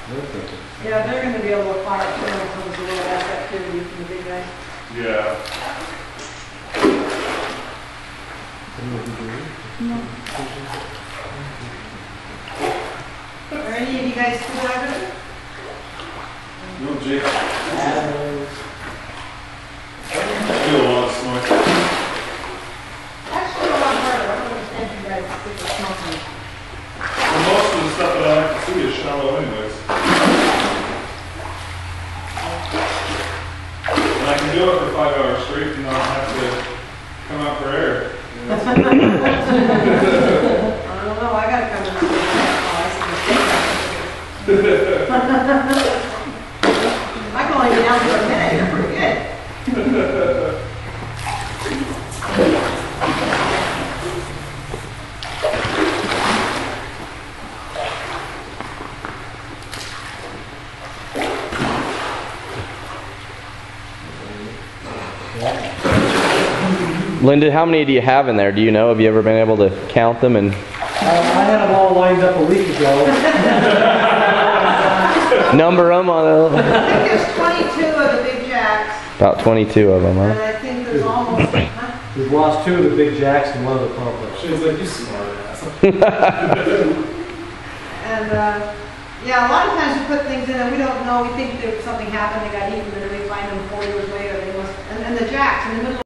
Yeah, they're going to be able to fire it when it comes to a little less activity from the big guys. Yeah. Are any of you guys still driving? No, Jake. I feel a lot of smoke. Actually, a lot harder. I don't understand you guys think it's smoking. Well, most of the stuff that I have to see is shallow anyways. And I can do it for 5 hours straight and not have to come out for air. You know? I don't know. I got to come in. I can only be down for a minute. You're pretty good. Linda, how many do you have in there? Do you know? Have you ever been able to count them? And I had them all lined up a week ago. number them on I think there's 22 of the big jacks. about 22 of them, And huh? I think there's almost, huh? We've lost 2 of the big jacks and 1 of the pumpers. She's like, you smart ass. And, yeah, a lot of times we put things in and we don't know. We think that something happened, they got eaten, and then we find them 4 years later. They must, and the jacks in the middle